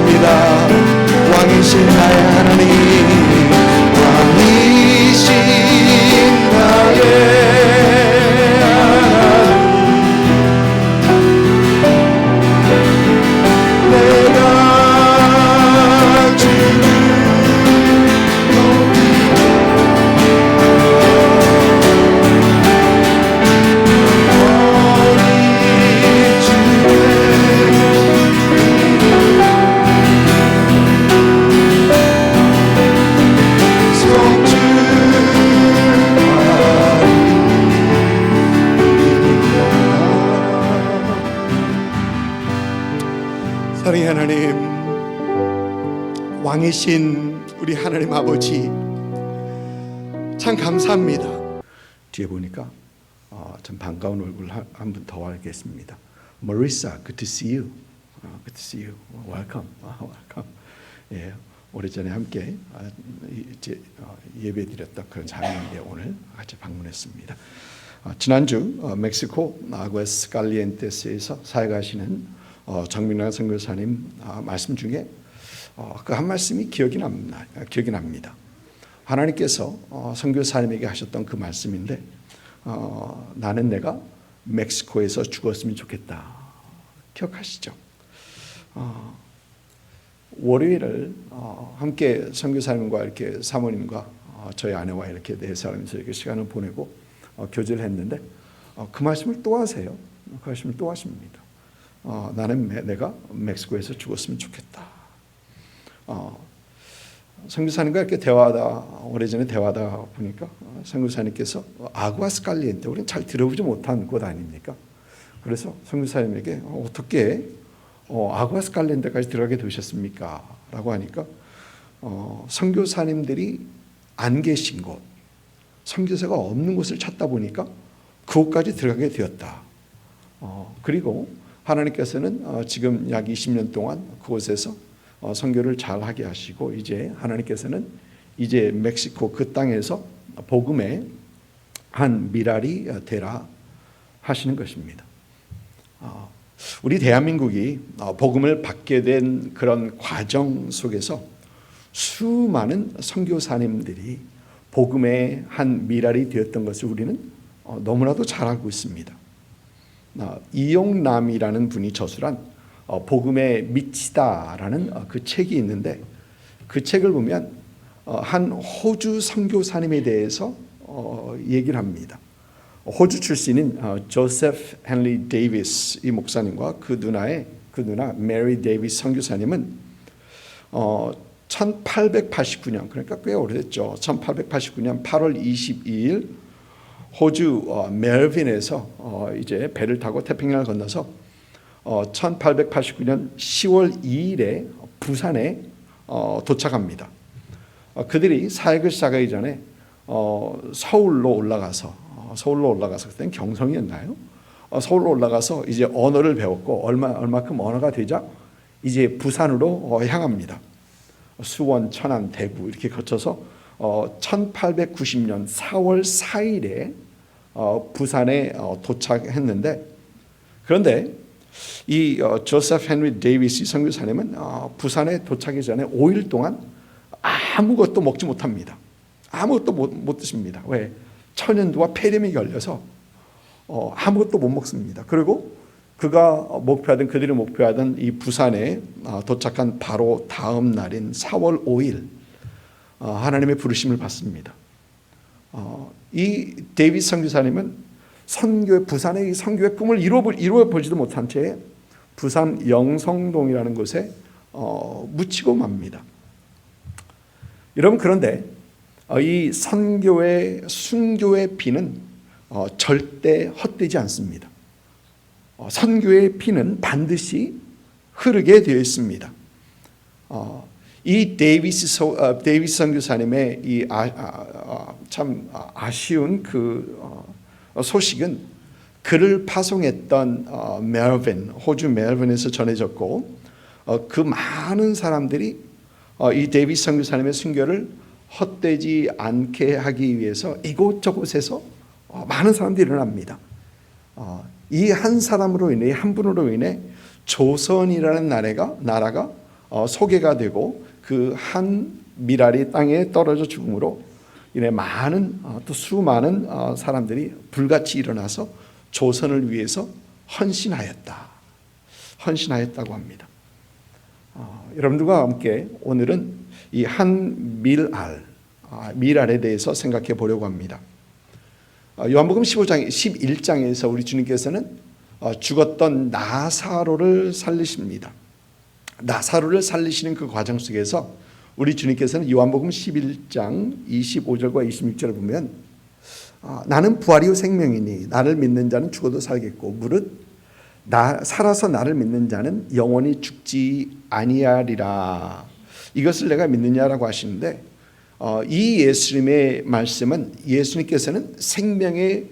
찬양합니다. 왕이신 나의 하나님, 왕이신 나의 사랑의 하나님, 왕이신 우리 하나님 아버지, 참 감사합니다. 뒤에 보니까 참 반가운 얼굴 한 분 더 알겠습니다. Marissa, good to see you. Good to see you. Welcome. Welcome. 예, 오래전에 함께 예배드렸던 그런 자매인데 오늘 같이 방문했습니다. 지난주 멕시코 아구에스칼리엔테스에서 사역하시는 정민아 선교사님 말씀 중에 그 한 말씀이 기억이 납니다. 하나님께서 선교사님에게 하셨던 그 말씀인데, 나는 내가 멕시코에서 죽었으면 좋겠다. 기억하시죠? 월요일을 함께 선교사님과 이렇게 사모님과 저희 아내와 이렇게 네 사람이서 이렇게 시간을 보내고 교제를 했는데, 그 말씀을 또 하세요. 그 말씀을 또 하십니다. 나는 내가 멕시코에서 죽었으면 좋겠다. 선교사님과 이렇게 오래전에 대화하다 보니까 선교사님께서 아구아스칼리엔테, 우리는 잘 들어보지 못한 곳 아닙니까? 그래서 선교사님에게 어떻게 아구아스칼리엔테까지 들어가게 되셨습니까? 라고 하니까 선교사님들이 안 계신 곳, 선교사가 없는 곳을 찾다 보니까 그곳까지 들어가게 되었다. 그리고 하나님께서는 지금 약 20년 동안 그곳에서 선교를 잘 하게 하시고, 이제 하나님께서는 이제 멕시코 그 땅에서 복음의 한 미랄이 되라 하시는 것입니다. 우리 대한민국이 복음을 받게 된 그런 과정 속에서 수많은 선교사님들이 복음의 한 미랄이 되었던 것을 우리는 너무나도 잘 알고 있습니다. 이용남이라는 분이 저술한 복음에 미치다라는 그 책이 있는데, 그 책을 보면 한 호주 선교사님에 대해서 얘기를 합니다. 호주 출신인 조세프 헨리 데이비스 이 목사님과 그 누나 메리 데이비스 선교사님은 1889년, 그러니까 꽤 오래됐죠. 1889년 8월 22일 호주 멜빈에서 이제 배를 타고 태평양을 건너서 1889년 10월 2일에 부산에 도착합니다. 그들이 사역을 시작하기 전에 서울로 올라가서 그때는 경성이었나요? 서울로 올라가서 이제 언어를 배웠고, 얼마큼 언어가 되자 이제 부산으로 향합니다. 수원, 천안, 대구 이렇게 거쳐서 1890년 4월 4일에 부산에 도착했는데, 그런데 이 조세프 헨리 데이비스 선교사님은 부산에 도착하기 전에 5일 동안 아무것도 먹지 못합니다. 아무것도 못 드십니다. 왜? 천연두와 폐렴이 걸려서 아무것도 못 먹습니다. 그리고 그들이 목표하던 이 부산에 도착한 바로 다음 날인 4월 5일 하나님의 부르심을 받습니다. 이 데이비스 선교사님은 부산의 선교의 꿈을 이루어 보지도 못한 채 부산 영성동이라는 곳에 묻히고 맙니다. 여러분, 그런데 이 순교의 피는 절대 헛되지 않습니다. 선교의 피는 반드시 흐르게 되어 있습니다. 이 데이비스 선교사님의 이 참 아쉬운 그 소식은 그를 파송했던 호주 멜빈에서 전해졌고, 그 많은 사람들이 이 데이비스 선교사님의 순교를 헛되지 않게 하기 위해서 이곳저곳에서 많은 사람들이 일어납니다. 이 한 사람으로 인해, 한 분으로 인해 조선이라는 나라가 소개가 되고 그 한 밀알이 땅에 떨어져 죽음으로 인해 많은 또 수많은 사람들이 불같이 일어나서 조선을 위해서 헌신하였다고 합니다. 여러분들과 함께 오늘은 이 한 밀알에 대해서 생각해 보려고 합니다. 요한복음 11장에서 우리 주님께서는 죽었던 나사로를 살리십니다. 나사로를 살리시는 그 과정 속에서 우리 주님께서는 요한복음 11장 25절과 26절을 보면 나는 부활이요 생명이니 나를 믿는 자는 죽어도 살겠고 무릇 살아서 나를 믿는 자는 영원히 죽지 아니하리라. 이것을 내가 믿느냐라고 하시는데 이 예수님의 말씀은 예수님께서는 생명의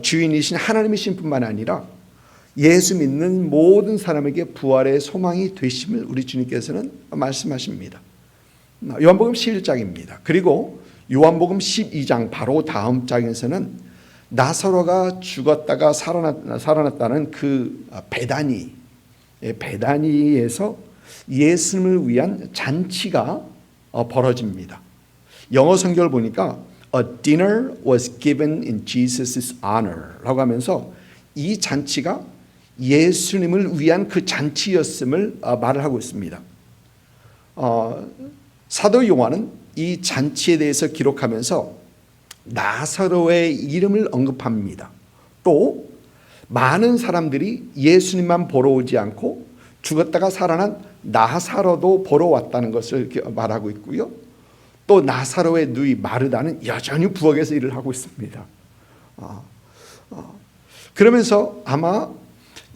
주인이신 하나님이신 뿐만 아니라 예수 믿는 모든 사람에게 부활의 소망이 되심을 우리 주님께서는 말씀하십니다. 요한복음 11장입니다. 그리고 요한복음 12장 바로 다음 장에서는 나사로가 죽었다가 살아났다는 그 베다니에서 예수님을 위한 잔치가 벌어집니다. 영어 성경을 보니까 A dinner was given in Jesus' honor 라고 하면서 이 잔치가 예수님을 위한 그 잔치였음을 말을 하고 있습니다. 사도 요한은 이 잔치에 대해서 기록하면서 나사로의 이름을 언급합니다. 또 많은 사람들이 예수님만 보러 오지 않고 죽었다가 살아난 나사로도 보러 왔다는 것을 말하고 있고요. 또 나사로의 누이 마르다는 여전히 부엌에서 일을 하고 있습니다. 그러면서 아마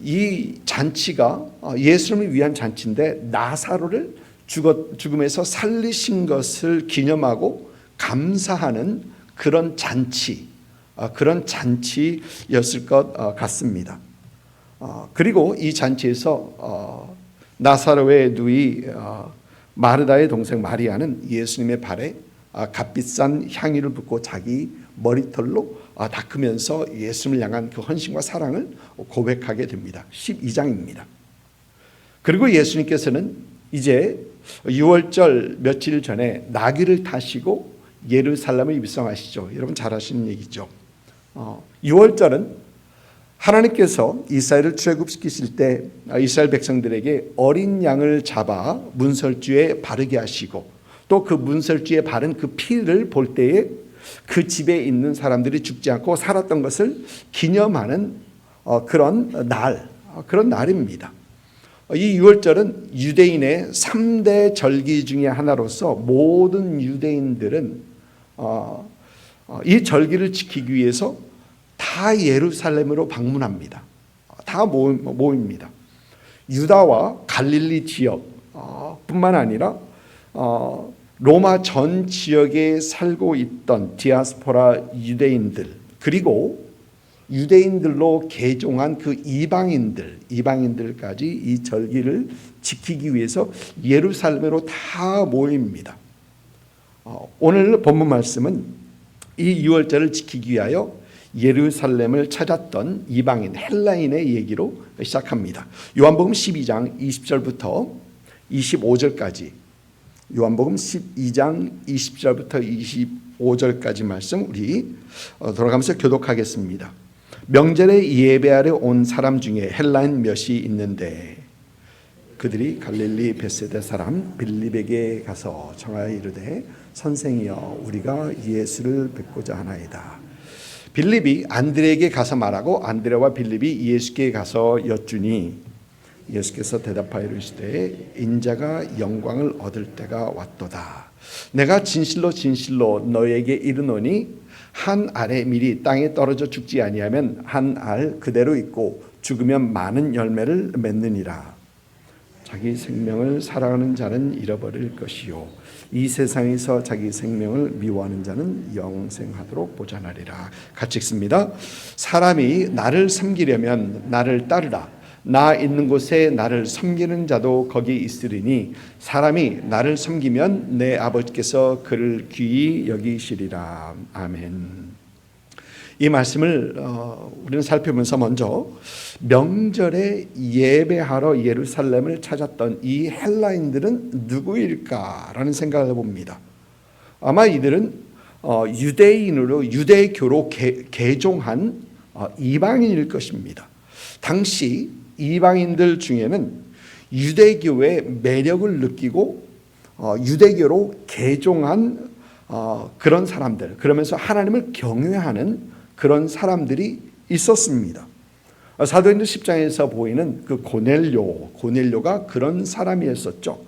이 잔치가 예수님을 위한 잔치인데 나사로를 죽음에서 살리신 것을 기념하고 감사하는 그런 잔치였을 것 같습니다. 그리고 이 잔치에서 나사로의 누이 마르다의 동생 마리아는 예수님의 발에 값비싼 향유를 붓고 자기 머리털로 닦으면서 예수님을 향한 그 헌신과 사랑을 고백하게 됩니다. 12장입니다. 그리고 예수님께서는 이제 6월절 며칠 전에 나귀를 타시고 예루살렘을 입성하시죠. 여러분 잘 아시는 얘기죠. 6월절은 하나님께서 이스라엘을 출애굽시키실 때 이스라엘 백성들에게 어린 양을 잡아 문설주에 바르게 하시고 또 그 문설주에 바른 그 피를 볼 때에 그 집에 있는 사람들이 죽지 않고 살았던 것을 기념하는 그런 날입니다. 이 6월절은 유대인의 3대 절기 중에 하나로서 모든 유대인들은 이 절기를 지키기 위해서 다 예루살렘으로 방문합니다. 다 모입니다. 유다와 갈릴리 지역 뿐만 아니라 로마 전 지역에 살고 있던 디아스포라 유대인들 그리고 유대인들로 개종한 그 이방인들까지 이 절기를 지키기 위해서 예루살렘으로 다 모입니다. 오늘 본문 말씀은 이 6월절을 지키기 위하여 예루살렘을 찾았던 이방인 헬라인의 얘기로 시작합니다. 요한복음 12장 20절부터 25절까지 요한복음 12장 20절부터 25절까지 말씀 우리 돌아가면서 교독하겠습니다. 명절에 예배하러 온 사람 중에 헬라인 몇이 있는데 그들이 갈릴리 벳세다 사람 빌립에게 가서 청하여 이르되 선생이여 우리가 예수를 뵙고자 하나이다. 빌립이 안드레에게 가서 말하고 안드레와 빌립이 예수께 가서 여쭈니 예수께서 대답하여 이르시되 인자가 영광을 얻을 때가 왔도다. 내가 진실로 너에게 이르노니 한 알의 밀이 땅에 떨어져 죽지 아니하면 한 알 그대로 있고 죽으면 많은 열매를 맺느니라. 자기 생명을 사랑하는 자는 잃어버릴 것이요 이 세상에서 자기 생명을 미워하는 자는 영생하도록 보존하리라. 같이 읽습니다. 사람이 나를 섬기려면 나를 따르라. 나 있는 곳에 나를 섬기는 자도 거기 있으리니 사람이 나를 섬기면 내 아버지께서 그를 귀히 여기시리라. 아멘. 이 말씀을 우리는 살펴보면서 먼저 명절에 예배하러 예루살렘을 찾았던 이 헬라인들은 누구일까라는 생각을 해봅니다. 아마 이들은 유대인으로 유대교로 개종한 이방인일 것입니다. 당시 이방인들 중에는 유대교의 매력을 느끼고 유대교로 개종한 그런 사람들, 그러면서 하나님을 경외하는 그런 사람들이 있었습니다. 사도행전 10장에서 보이는 그 고넬료가 그런 사람이었었죠.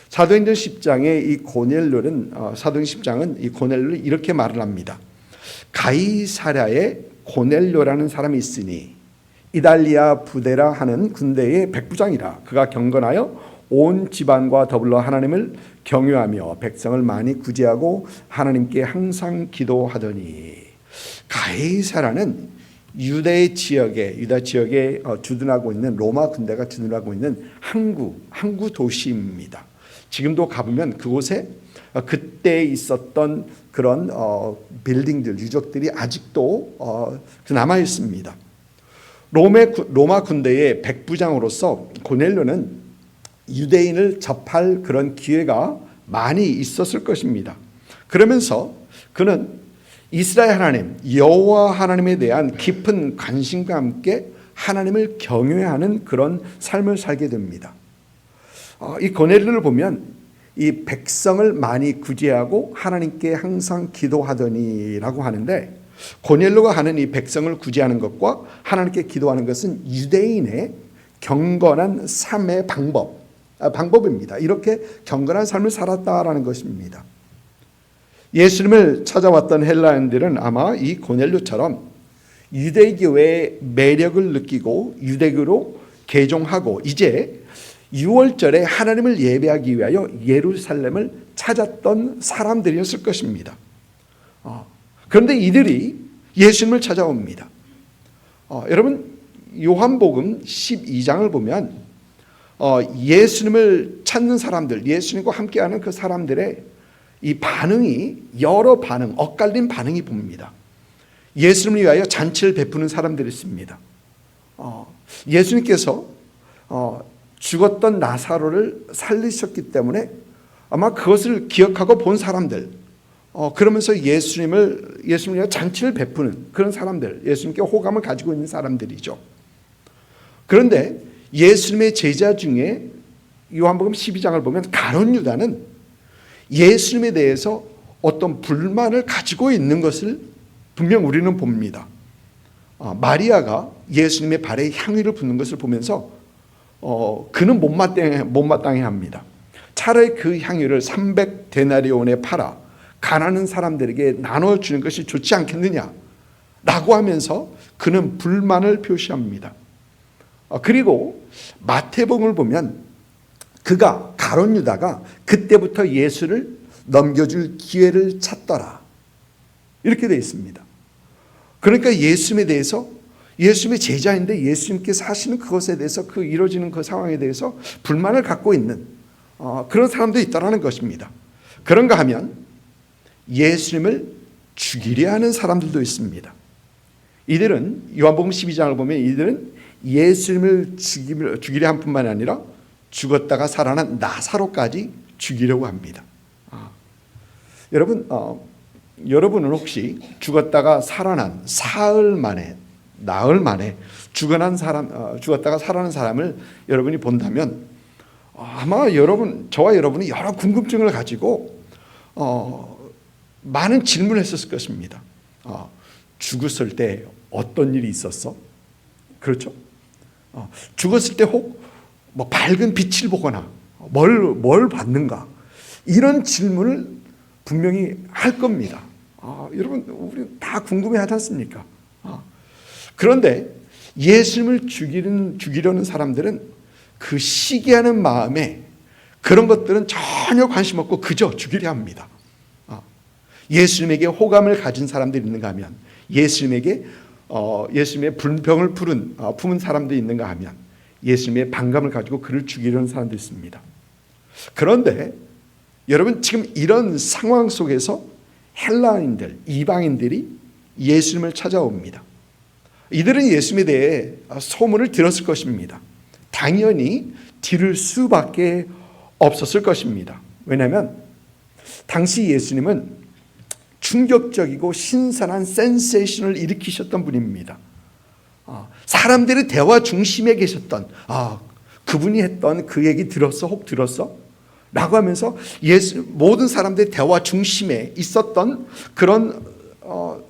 사도행전 10장의 이 고넬료는 사도행전 10장은 이 고넬료를 이렇게 말을 합니다. 가이사랴에 고넬료라는 사람이 있으니 이달리아 부데라 하는 군대의 백부장이라. 그가 경건하여 온 집안과 더불어 하나님을 경외하며 백성을 많이 구제하고 하나님께 항상 기도하더니. 가이사라는 유다 지역에 주둔하고 있는 로마 군대가 주둔하고 있는 항구 도시입니다. 지금도 가보면 그곳에 그때 있었던 그런 빌딩들, 유적들이 아직도 남아 있습니다. 로마 군대의 백부장으로서 고넬료는 유대인을 접할 그런 기회가 많이 있었을 것입니다. 그러면서 그는 이스라엘 하나님, 여호와 하나님에 대한 깊은 관심과 함께 하나님을 경외하는 그런 삶을 살게 됩니다. 이 고넬료를 보면 이 백성을 많이 구제하고 하나님께 항상 기도하더니라고 하는데, 고넬료가 하는 이 백성을 구제하는 것과 하나님께 기도하는 것은 유대인의 경건한 삶의 방법입니다. 이렇게 경건한 삶을 살았다라는 것입니다. 예수님을 찾아왔던 헬라인들은 아마 이 고넬료처럼 유대교의 매력을 느끼고 유대교로 개종하고 이제 6월절에 하나님을 예배하기 위하여 예루살렘을 찾았던 사람들이었을 것입니다. 그런데 이들이 예수님을 찾아옵니다. 여러분, 요한복음 12장을 보면 예수님을 찾는 사람들, 예수님과 함께하는 그 사람들의 이 반응이 여러 엇갈린 반응이 봅니다. 예수님을 위하여 잔치를 베푸는 사람들이 있습니다. 예수님께서 죽었던 나사로를 살리셨기 때문에 아마 그것을 기억하고 본 사람들, 그러면서 예수님을 위하여 잔치를 베푸는 그런 사람들, 예수님께 호감을 가지고 있는 사람들이죠. 그런데 예수님의 제자 중에 요한복음 12장을 보면 가룟 유다는 예수님에 대해서 어떤 불만을 가지고 있는 것을 분명 우리는 봅니다. 마리아가 예수님의 발에 향유를 붓는 것을 보면서 그는 못마땅해 합니다. 차라리 그 향유를 300데나리온에 팔아 가난한 사람들에게 나눠주는 것이 좋지 않겠느냐라고 하면서 그는 불만을 표시합니다. 그리고 마태복음을 보면 가룟 유다가 그때부터 예수를 넘겨줄 기회를 찾더라, 이렇게 되어 있습니다. 그러니까 예수님에 대해서, 예수님의 제자인데 예수님께서 하시는 그것에 대해서, 그 이루어지는 그 상황에 대해서 불만을 갖고 있는 그런 사람도 있다라는 것입니다. 그런가 하면 예수님을 죽이려 하는 사람들도 있습니다. 이들은 요한복음 12장을 보면 이들은 예수님을 죽이려 한 뿐만 아니라 죽었다가 살아난 나사로까지 죽이려고 합니다. 여러분은 혹시 죽었다가 살아난 나흘 만에 죽었다가 살아난 사람을 여러분이 본다면 아마 저와 여러분이 여러 궁금증을 가지고 많은 질문을 했었을 것입니다. 죽었을 때 어떤 일이 있었어? 그렇죠? 죽었을 때 혹 밝은 빛을 보거나 뭘 봤는가? 이런 질문을 분명히 할 겁니다. 여러분, 우리 다 궁금해하지 않습니까? 그런데 예수님을 죽이려는 사람들은 그 시기하는 마음에 그런 것들은 전혀 관심 없고 그저 죽이려 합니다. 예수님에게 호감을 가진 사람들이 있는가 하면, 예수님의 불병을 품은 사람들이 있는가 하면 예수님의 반감을 가지고 그를 죽이려는 사람도 있습니다. 그런데 여러분, 지금 이런 상황 속에서 헬라인들, 이방인들이 예수님을 찾아옵니다. 이들은 예수님에 대해 소문을 들었을 것입니다. 당연히 들을 수밖에 없었을 것입니다. 왜냐하면 당시 예수님은 충격적이고 신선한 센세이션을 일으키셨던 분입니다. 사람들의 대화 중심에 계셨던, 그분이 했던 그 얘기 들었어? 혹 들었어? 라고 하면서 모든 사람들의 대화 중심에 있었던 그런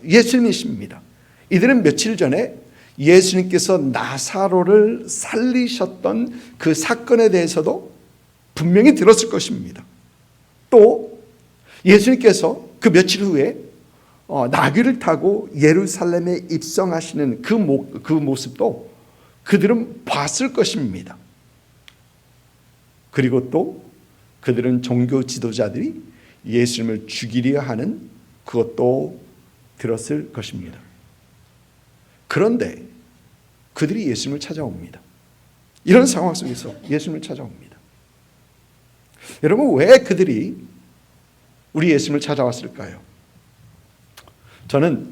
예수님이십니다. 이들은 며칠 전에 예수님께서 나사로를 살리셨던 그 사건에 대해서도 분명히 들었을 것입니다. 또 예수님께서 그 며칠 후에 나귀를 타고 예루살렘에 입성하시는 그 모습도 그들은 봤을 것입니다. 그리고 또 그들은 종교 지도자들이 예수님을 죽이려 하는 그것도 들었을 것입니다. 그런데 그들이 예수님을 찾아옵니다. 이런 상황 속에서 예수님을 찾아옵니다. 여러분, 왜 그들이 우리 예수님을 찾아왔을까요? 저는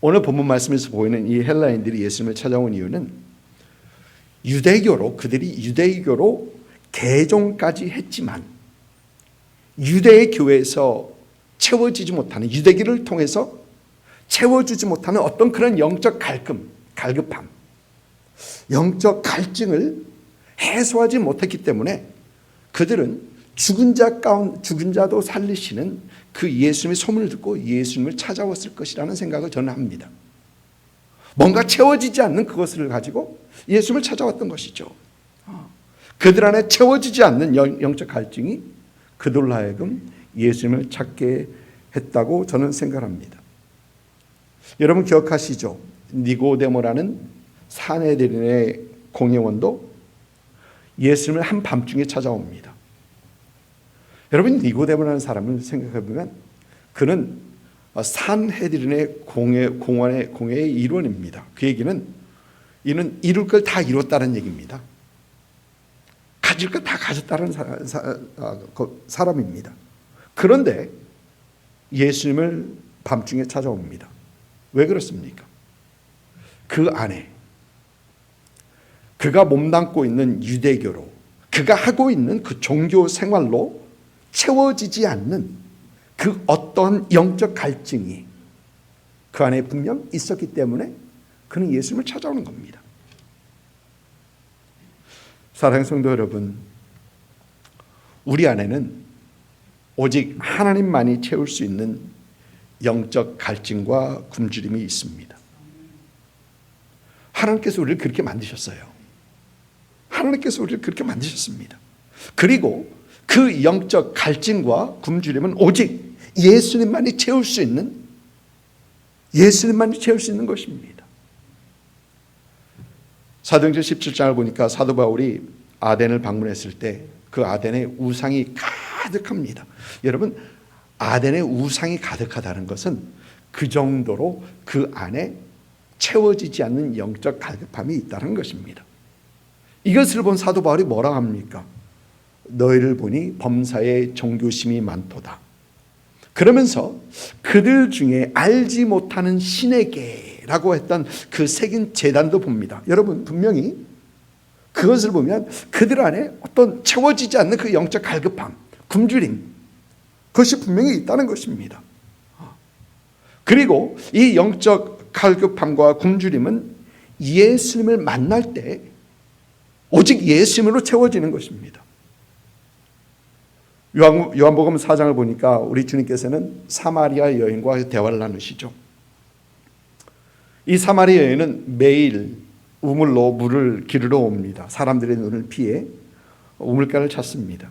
오늘 본문 말씀에서 보이는 이 헬라인들이 예수님을 찾아온 이유는 그들이 유대교로 개종까지 했지만 유대의 교회에서 채워지지 못하는, 유대교를 통해서 채워주지 못하는 어떤 그런 영적 갈급함, 영적 갈증을 해소하지 못했기 때문에 그들은 죽은 자도 살리시는 그 예수님의 소문을 듣고 예수님을 찾아왔을 것이라는 생각을 저는 합니다. 뭔가 채워지지 않는 그것을 가지고 예수님을 찾아왔던 것이죠. 그들 안에 채워지지 않는 영적 갈증이 그들로 하여금 예수님을 찾게 했다고 저는 생각합니다. 여러분 기억하시죠? 니고데모라는 산헤드린의 공회원도 예수님을 한밤중에 찾아옵니다. 여러분, 니고데모라는 사람을 생각해보면 그는 산헤드린의 공회의 일원입니다. 그 얘기는 이는 이룰 걸 다 이뤘다는 얘기입니다. 가질 걸 다 가졌다는 사람입니다. 그런데 예수님을 밤중에 찾아옵니다. 왜 그렇습니까? 그 안에 그가 몸담고 있는 유대교로, 그가 하고 있는 그 종교 생활로 채워지지 않는 그 어떤 영적 갈증이 그 안에 분명 있었기 때문에 그는 예수님을 찾아오는 겁니다. 사랑하는 성도 여러분, 우리 안에는 오직 하나님만이 채울 수 있는 영적 갈증과 굶주림이 있습니다. 하나님께서 우리를 그렇게 만드셨어요. 하나님께서 우리를 그렇게 만드셨습니다. 그리고 그 영적 갈증과 굶주림은 오직 예수님만이 채울 수 있는 것입니다. 사도행전 17장을 보니까 사도 바울이 아덴을 방문했을 때 그 아덴에 우상이 가득합니다. 여러분, 아덴에 우상이 가득하다는 것은 그 정도로 그 안에 채워지지 않는 영적 갈급함이 있다는 것입니다. 이것을 본 사도 바울이 뭐라 합니까? 너희를 보니 범사에 종교심이 많도다. 그러면서 그들 중에 알지 못하는 신에게라고 했던 그 새긴 제단도 봅니다. 여러분, 분명히 그것을 보면 그들 안에 어떤 채워지지 않는 그 영적 갈급함, 굶주림, 그것이 분명히 있다는 것입니다. 그리고 이 영적 갈급함과 굶주림은 예수님을 만날 때 오직 예수님으로 채워지는 것입니다. 요한복음 4장을 보니까 우리 주님께서는 사마리아 여인과 대화를 나누시죠. 이 사마리아 여인은 매일 우물로 물을 기르러 옵니다. 사람들의 눈을 피해 우물가를 찾습니다.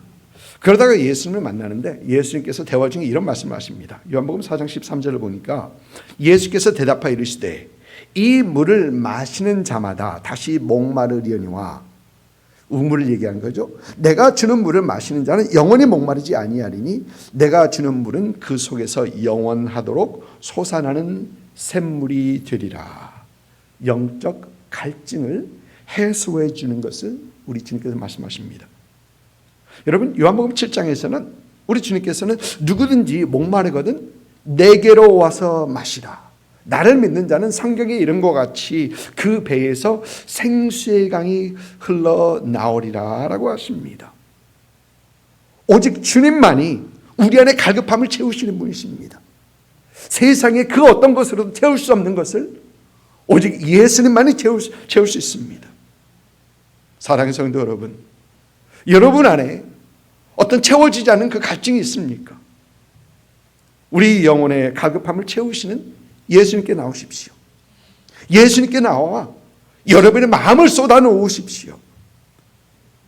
그러다가 예수님을 만나는데 예수님께서 대화 중에 이런 말씀을 하십니다. 요한복음 4장 13절을 보니까 예수께서 대답하여 이르시되 이 물을 마시는 자마다 다시 목마르려니와, 우물을 얘기한 거죠. 내가 주는 물을 마시는 자는 영원히 목마르지 아니하리니 내가 주는 물은 그 속에서 영원하도록 솟아나는 샘물이 되리라. 영적 갈증을 해소해 주는 것을 우리 주님께서 말씀하십니다. 여러분, 요한복음 7장에서는 우리 주님께서는 누구든지 목마르거든 내게로 와서 마시라. 나를 믿는 자는 성경에 이른 것 같이 그 배에서 생수의 강이 흘러나오리라 라고 하십니다. 오직 주님만이 우리 안에 갈급함을 채우시는 분이십니다. 세상에 그 어떤 것으로도 채울 수 없는 것을 오직 예수님만이 채울 수 있습니다. 사랑하는 성도 여러분, 여러분 안에 어떤 채워지지 않는 그 갈증이 있습니까? 우리 영혼의 갈급함을 채우시는 예수님께 나오십시오. 예수님께 나와 여러분의 마음을 쏟아놓으십시오.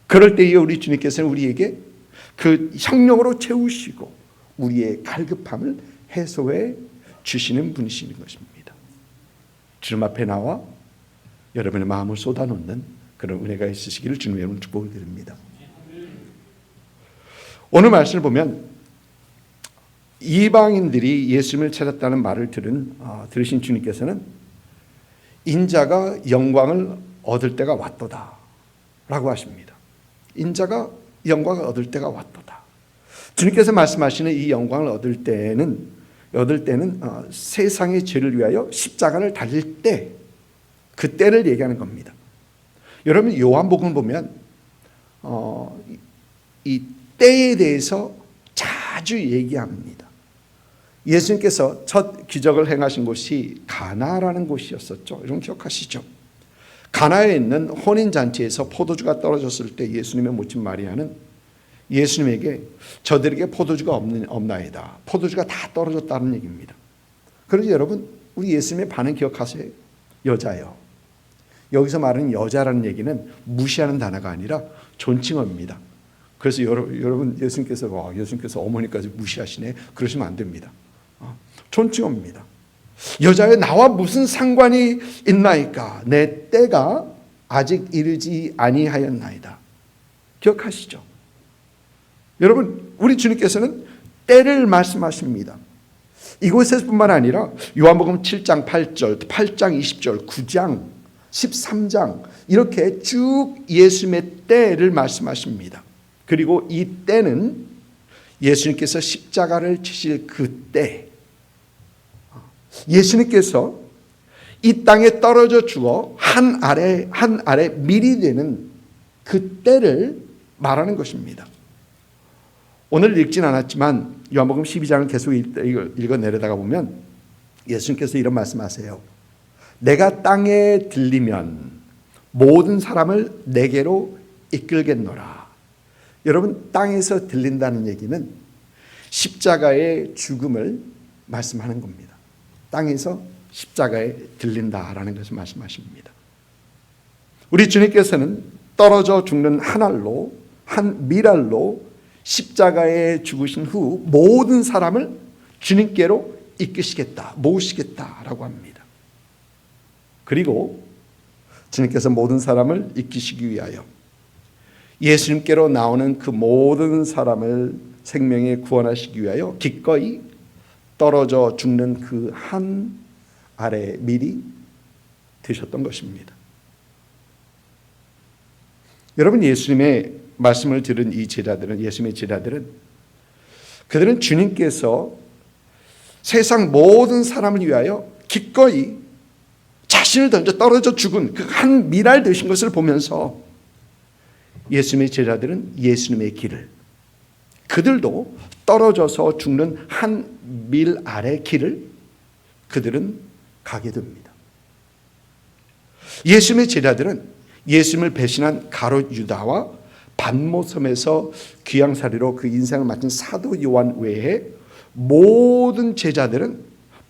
그럴 때에 우리 주님께서는 우리에게 그 성령으로 채우시고 우리의 갈급함을 해소해 주시는 분이시는 것입니다. 주님 앞에 나와 여러분의 마음을 쏟아놓는 그런 은혜가 있으시기를 주님의 이름으로 축복을 드립니다. 오늘 말씀을 보면 이방인들이 예수님을 찾았다는 말을 들으신 주님께서는 인자가 영광을 얻을 때가 왔도다 라고 하십니다. 인자가 영광을 얻을 때가 왔도다. 주님께서 말씀하시는 이 영광을 얻을 때는 세상의 죄를 위하여 십자가를 달릴 때, 그때를 얘기하는 겁니다. 여러분 요한복음 보면 이 때에 대해서 자주 얘기합니다. 예수님께서 첫 기적을 행하신 곳이 가나라는 곳이었었죠. 여러분 기억하시죠? 가나에 있는 혼인잔치에서 포도주가 떨어졌을 때 예수님의 모친 마리아는 예수님에게 저들에게 포도주가 없나이다. 포도주가 다 떨어졌다는 얘기입니다. 그래서 여러분 우리 예수님의 반응 기억하세요? 여자요. 여기서 말하는 여자라는 얘기는 무시하는 단어가 아니라 존칭어입니다. 그래서 여러분 예수님께서 어머니까지 무시하시네 그러시면 안 됩니다. 존칭어입니다. 여자여 나와 무슨 상관이 있나이까? 내 때가 아직 이르지 아니하였나이다. 기억하시죠? 여러분 우리 주님께서는 때를 말씀하십니다. 이곳에서뿐만 아니라 요한복음 7장 8절, 8장 20절, 9장, 13장 이렇게 쭉 예수님의 때를 말씀하십니다. 그리고 이 때는 예수님께서 십자가를 지실 그때, 예수님께서 이 땅에 떨어져 죽어 한 알에 밀이 되는 그때를 말하는 것입니다. 오늘 읽진 않았지만 요한복음 12장을 계속 읽어 내려다가 보면 예수님께서 이런 말씀하세요. 내가 땅에 들리면 모든 사람을 내게로 이끌겠노라. 여러분 땅에서 들린다는 얘기는 십자가의 죽음을 말씀하는 겁니다. 땅에서 십자가에 들린다라는 것을 말씀하십니다. 우리 주님께서는 떨어져 죽는 한 밀알로 십자가에 죽으신 후 모든 사람을 주님께로 이끄시겠다, 모으시겠다라고 합니다. 그리고 주님께서 모든 사람을 이끄시기 위하여 예수님께로 나오는 그 모든 사람을 생명에 구원하시기 위하여 기꺼이 떨어져 죽는 그 한 알의 밀이 되셨던 것입니다. 여러분 예수님의 말씀을 들은 이 제자들은, 예수님의 제자들은 그들은 주님께서 세상 모든 사람을 위하여 기꺼이 자신을 던져 떨어져 죽은 그 한 밀알 되신 것을 보면서 예수님의 제자들은 예수님의 길을, 그들도 떨어져서 죽는 한 밀알의 길을 그들은 가게 됩니다. 예수님의 제자들은 예수님을 배신한 가룟 유다와 반모섬에서 귀양살이로 그 인생을 마친 사도 요한 외에 모든 제자들은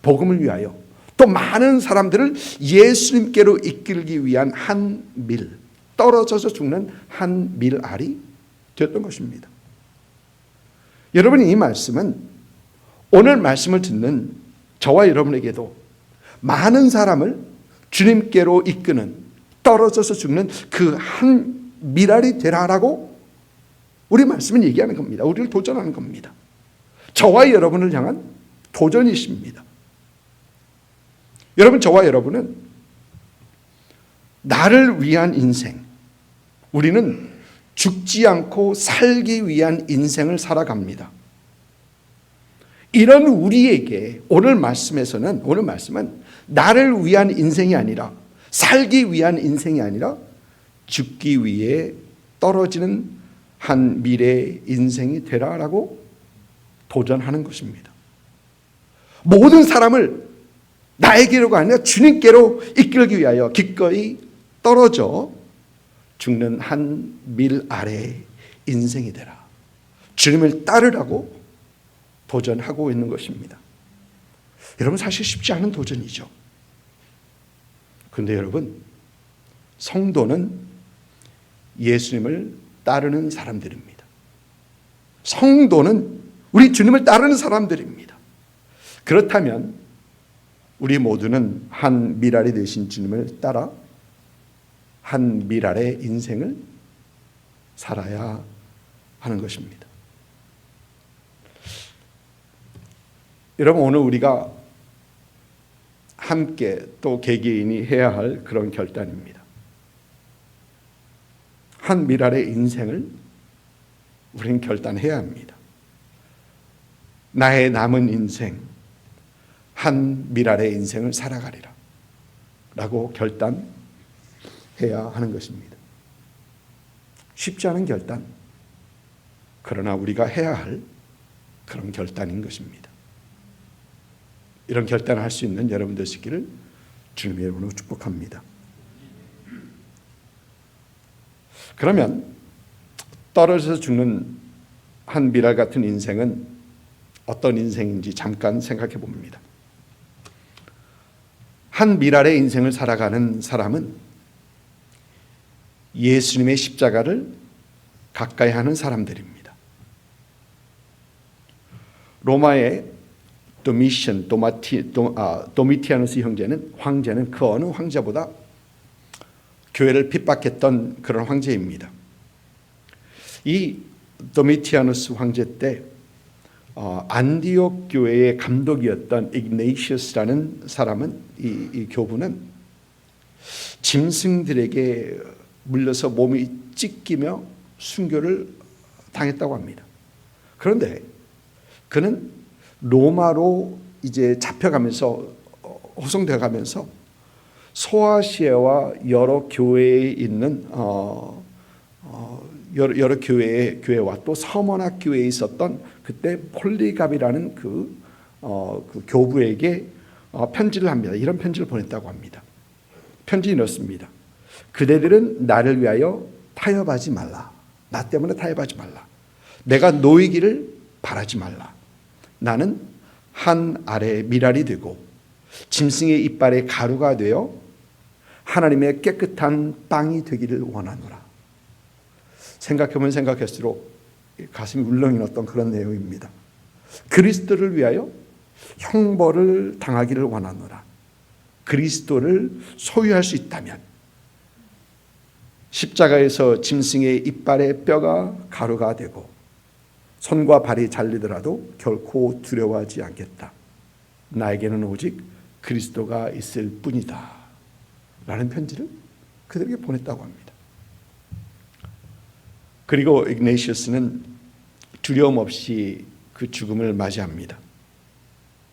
복음을 위하여 또 많은 사람들을 예수님께로 이끌기 위한 한 밀, 떨어져서 죽는 한 밀알이 되었던 것입니다. 여러분 이 말씀은 오늘 말씀을 듣는 저와 여러분에게도 많은 사람을 주님께로 이끄는, 떨어져서 죽는 그 한 밀알이 되라라고 우리 말씀은 얘기하는 겁니다. 우리를 도전하는 겁니다. 저와 여러분을 향한 도전이십니다. 여러분 저와 여러분은 나를 위한 인생, 우리는 죽지 않고 살기 위한 인생을 살아갑니다. 이런 우리에게 오늘 말씀은 나를 위한 인생이 아니라, 살기 위한 인생이 아니라 죽기 위해 떨어지는 한 미래의 인생이 되라라고 도전하는 것입니다. 모든 사람을 나에게로가 아니라 주님께로 이끌기 위하여 기꺼이 떨어져 죽는 한 밀 아래의 인생이 되라. 주님을 따르라고 도전하고 있는 것입니다. 여러분, 사실 쉽지 않은 도전이죠. 그런데 여러분, 성도는 예수님을 따르는 사람들입니다. 성도는 우리 주님을 따르는 사람들입니다. 그렇다면 우리 모두는 한 밀알이 되신 주님을 따라 한 밀알의 인생을 살아야 하는 것입니다. 여러분, 오늘 우리가 함께 또 개개인이 해야 할 그런 결단입니다. 한 밀알의 인생을 우리는 결단해야 합니다. 나의 남은 인생, 한 밀알의 인생을 살아가리라 라고 결단해야 하는 것입니다. 쉽지 않은 결단, 그러나 우리가 해야 할 그런 결단인 것입니다. 이런 결단을 할 수 있는 여러분 되시기를 주님의 이름으로 축복합니다. 그러면 떨어져서 죽는 한 밀알 같은 인생은 어떤 인생인지 잠깐 생각해 봅니다. 한 밀알의 인생을 살아가는 사람은 예수님의 십자가를 가까이 하는 사람들입니다. 로마의 도미티아누스 황제는 그 어느 황제보다 교회를 핍박했던 그런 황제입니다. 이 도미티아누스 황제 때 안디옥 교회의 감독이었던 이그네시우스라는 사람은 이 교부는 짐승들에게 물려서 몸이 찢기며 순교를 당했다고 합니다. 그런데 그는 로마로 이제 잡혀가면서 호송되어 가면서 소아시아와 여러 교회에 있는 여러 교회와 또 서머나 교회에 있었던 그때 폴리갑이라는 그 교부에게 편지를 합니다. 이런 편지를 보냈다고 합니다. 편지 이렇습니다. 그대들은 나를 위하여 타협하지 말라. 나 때문에 타협하지 말라. 내가 놓이기를 바라지 말라. 나는 한 알의 밀알이 되고 짐승의 이빨의 가루가 되어 하나님의 깨끗한 빵이 되기를 원하노라. 생각해보면 생각할수록 가슴이 울렁이었던 그런 내용입니다. 그리스도를 위하여 형벌을 당하기를 원하노라. 그리스도를 소유할 수 있다면 십자가에서 짐승의 이빨의 뼈가 가루가 되고 손과 발이 잘리더라도 결코 두려워하지 않겠다. 나에게는 오직 그리스도가 있을 뿐이다. 라는 편지를 그들에게 보냈다고 합니다. 그리고 이그네시우스는 두려움 없이 그 죽음을 맞이합니다.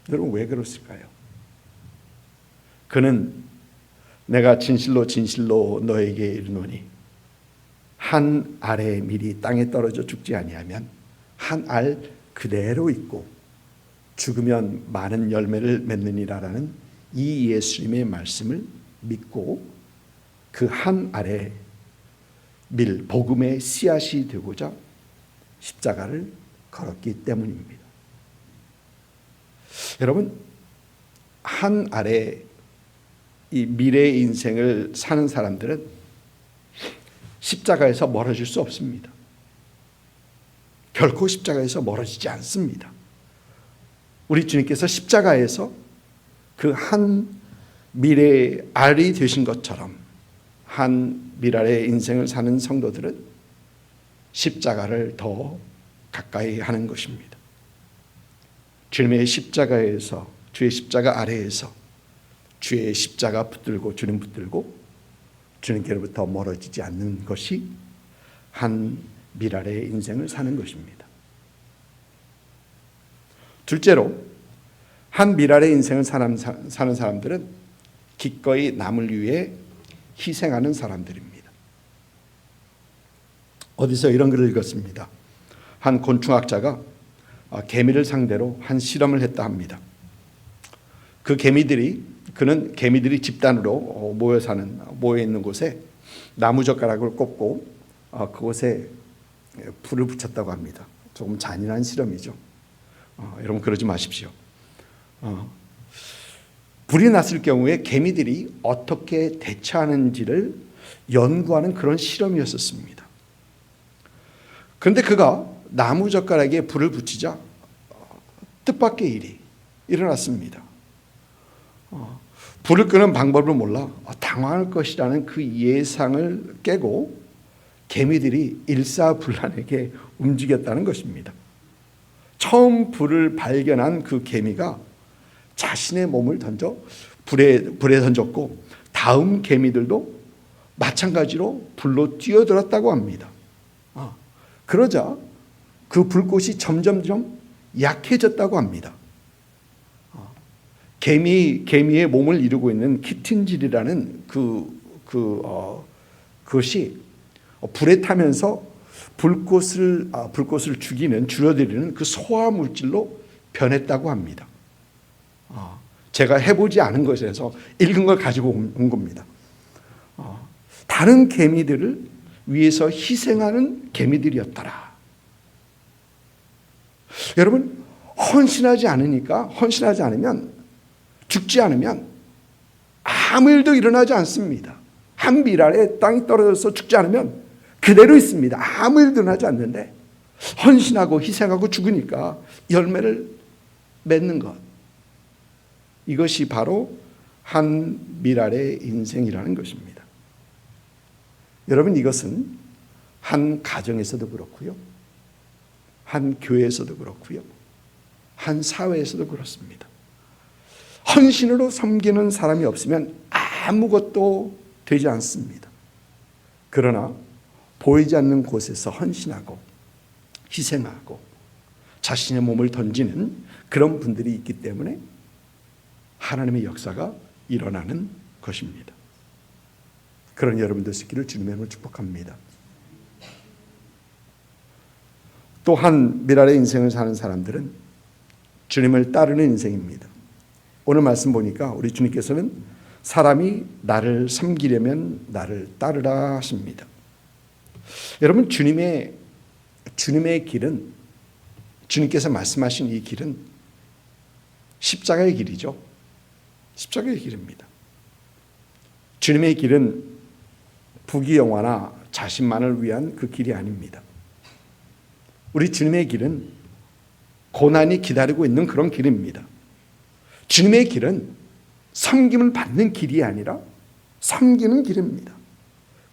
여러분, 왜 그랬을까요? 그는 내가 진실로 진실로 너에게 이르노니 한 알의 밀이 땅에 떨어져 죽지 아니하면 한 알 그대로 있고 죽으면 많은 열매를 맺느니라라는 이 예수님의 말씀을 믿고 그 한 알의 밀, 복음의 씨앗이 되고자 십자가를 걸었기 때문입니다. 여러분, 한 알의 이 미래의 인생을 사는 사람들은 십자가에서 멀어질 수 없습니다. 결코 십자가에서 멀어지지 않습니다. 우리 주님께서 십자가에서 그 한 미래의 알이 되신 것처럼 한 밀알의 인생을 사는 성도들은 십자가를 더 가까이 하는 것입니다. 주님의 십자가에서, 주의 십자가 아래에서 주의 십자가 붙들고 주님 붙들고 주님께로부터 멀어지지 않는 것이 한 밀알의 인생을 사는 것입니다. 둘째로, 한 미랄의 인생을 사는 사람들은 기꺼이 남을 위해 희생하는 사람들입니다. 어디서 이런 글을 읽었습니다. 한 곤충학자가 개미를 상대로 한 실험을 했다 합니다. 그는 개미들이 집단으로 모여 있는 곳에 나무젓가락을 꽂고 그곳에 불을 붙였다고 합니다. 조금 잔인한 실험이죠. 여러분 그러지 마십시오. 불이 났을 경우에 개미들이 어떻게 대처하는지를 연구하는 그런 실험이었었습니다. 그런데 그가 나무젓가락에 불을 붙이자 뜻밖의 일이 일어났습니다. 불을 끄는 방법을 몰라 당황할 것이라는 그 예상을 깨고 개미들이 일사불란하게 움직였다는 것입니다. 처음 불을 발견한 그 개미가 자신의 몸을 던져 불에 던졌고 다음 개미들도 마찬가지로 불로 뛰어들었다고 합니다. 그러자 그 불꽃이 점점점 약해졌다고 합니다. 개미의 몸을 이루고 있는 키틴질이라는 그것이 불에 타면서 불꽃을 줄여드리는 그 소화 물질로 변했다고 합니다. 제가 해보지 않은 것에서 읽은 걸 가지고 온 겁니다. 다른 개미들을 위해서 희생하는 개미들이었더라. 여러분, 헌신하지 않으면, 죽지 않으면 아무 일도 일어나지 않습니다. 한 미랄에 땅이 떨어져서 죽지 않으면 그대로 있습니다. 아무 일도 일어나지 않는데 헌신하고 희생하고 죽으니까 열매를 맺는 것. 이것이 바로 한 미랄의 인생이라는 것입니다. 여러분, 이것은 한 가정에서도 그렇고요, 한 교회에서도 그렇고요, 한 사회에서도 그렇습니다. 헌신으로 섬기는 사람이 없으면 아무것도 되지 않습니다. 그러나 보이지 않는 곳에서 헌신하고 희생하고 자신의 몸을 던지는 그런 분들이 있기 때문에 하나님의 역사가 일어나는 것입니다. 그런 여러분들 있기를 주님의 이름으로 축복합니다. 또 한 미랄의 인생을 사는 사람들은 주님을 따르는 인생입니다. 오늘 말씀 보니까 우리 주님께서는 사람이 나를 섬기려면 나를 따르라 하십니다. 여러분, 주님의 길은, 주님께서 말씀하신 이 길은 십자가의 길이죠. 십자가의 길입니다. 주님의 길은 부귀영화나 자신만을 위한 그 길이 아닙니다. 우리 주님의 길은 고난이 기다리고 있는 그런 길입니다. 주님의 길은 섬김을 받는 길이 아니라 섬기는 길입니다.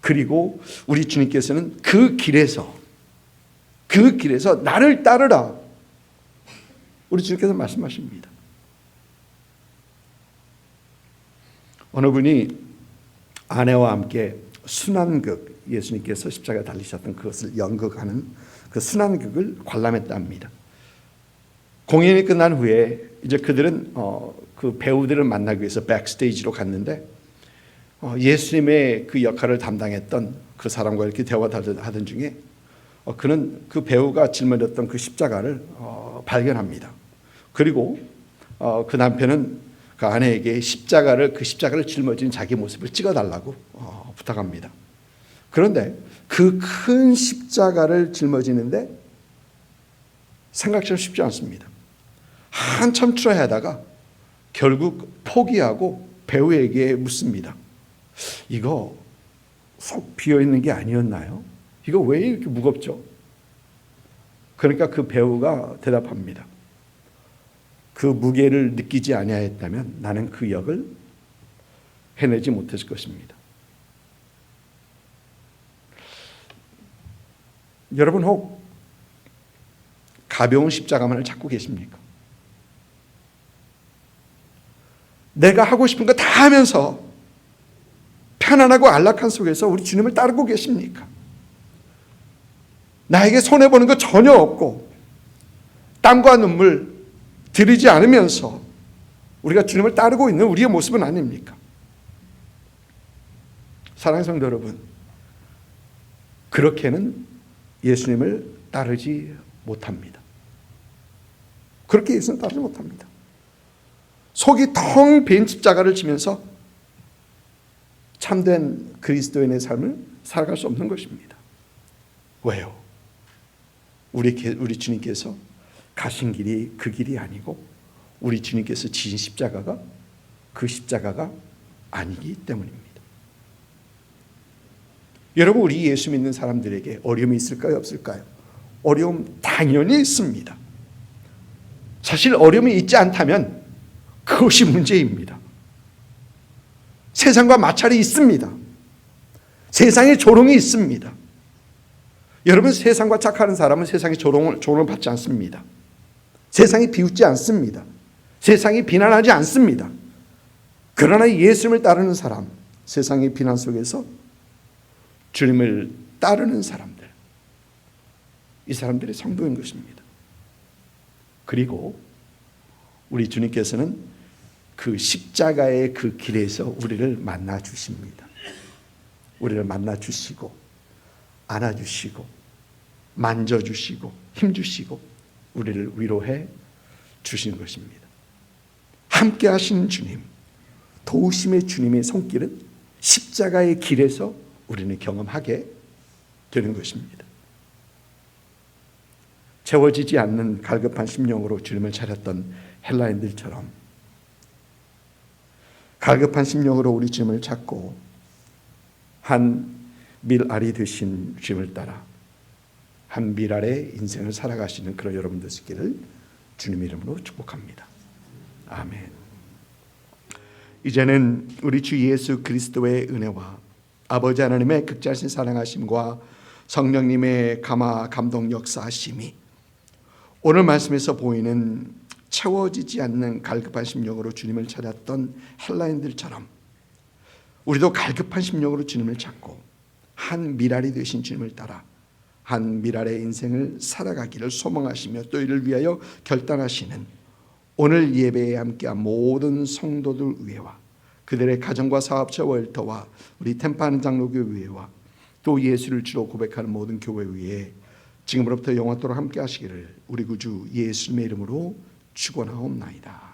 그리고 우리 주님께서는 그 길에서 나를 따르라, 우리 주님께서 말씀하십니다. 어느 분이 아내와 함께 순환극, 예수님께서 십자가에 달리셨던 그것을 연극하는 그 순환극을 관람했다 합니다. 공연이 끝난 후에 이제 그들은 그 배우들을 만나기 위해서 백스테이지로 갔는데 예수님의 그 역할을 담당했던 그 사람과 이렇게 대화하던 중에 그는 그 배우가 짊어졌던 그 십자가를 발견합니다. 그리고 그 남편은 그 아내에게 그 십자가를 짊어진 자기 모습을 찍어달라고 부탁합니다. 그런데 그 큰 십자가를 짊어지는데 생각처럼 쉽지 않습니다. 한참 트라이하다가 결국 포기하고 배우에게 묻습니다. 이거 속 비어있는 게 아니었나요? 이거 왜 이렇게 무겁죠? 그러니까 그 배우가 대답합니다. 그 무게를 느끼지 아니하였다면 나는 그 역을 해내지 못했을 것입니다. 여러분, 혹 가벼운 십자가만을 찾고 계십니까? 내가 하고 싶은 거 다 하면서 편안하고 안락한 속에서 우리 주님을 따르고 계십니까? 나에게 손해보는 거 전혀 없고 땀과 눈물 드리지 않으면서 우리가 주님을 따르고 있는 우리의 모습은 아닙니까? 사랑하는 성도 여러분, 그렇게는 예수님을 따르지 못합니다. 그렇게 예수님을 따르지 못합니다. 속이 텅 빈 십자가를 지면서 참된 그리스도인의 삶을 살아갈 수 없는 것입니다. 왜요? 우리 주님께서 가신 길이 그 길이 아니고 우리 주님께서 지신 십자가가 그 십자가가 아니기 때문입니다. 여러분, 우리 예수 믿는 사람들에게 어려움이 있을까요? 없을까요? 어려움 당연히 있습니다. 사실 어려움이 있지 않다면 그것이 문제입니다. 세상과 마찰이 있습니다. 세상에 조롱이 있습니다. 여러분, 세상과 착하는 사람은 세상의 조롱을 받지 않습니다. 세상이 비웃지 않습니다. 세상이 비난하지 않습니다. 그러나 예수님을 따르는 사람, 세상의 비난 속에서 주님을 따르는 사람들, 이 사람들이 성도인 것입니다. 그리고 우리 주님께서는 그 십자가의 그 길에서 우리를 만나 주십니다. 우리를 만나 주시고 안아 주시고 만져 주시고 힘 주시고 우리를 위로해 주시는 것입니다. 함께 하시는 주님, 도우심의 주님의 손길은 십자가의 길에서 우리는 경험하게 되는 것입니다. 채워지지 않는 갈급한 심령으로 주님을 찾았던 헬라인들처럼 갈급한 심령으로 우리 주님을 찾고 한 밀알이 되신 주님을 따라 한 밀알의 인생을 살아가시는 그런 여러분들 있기를 주님 이름으로 축복합니다. 아멘. 이제는 우리 주 예수 그리스도의 은혜와 아버지 하나님의 극자신 사랑하심과 성령님의 감동 역사하심이 오늘 말씀에서 보이는 채워지지 않는 갈급한 심령으로 주님을 찾았던 헬라인들처럼 우리도 갈급한 심령으로 주님을 찾고 한 밀알이 되신 주님을 따라 한 밀알의 인생을 살아가기를 소망하시며 또 이를 위하여 결단하시는 오늘 예배에 함께한 모든 성도들 위에와 그들의 가정과 사업체 월터와 우리 템파하는 장로교 위에와 또 예수를 주로 고백하는 모든 교회 위에 지금으로부터 영원토록 함께 하시기를 우리 구주 예수님의 이름으로 축원하옵나이다.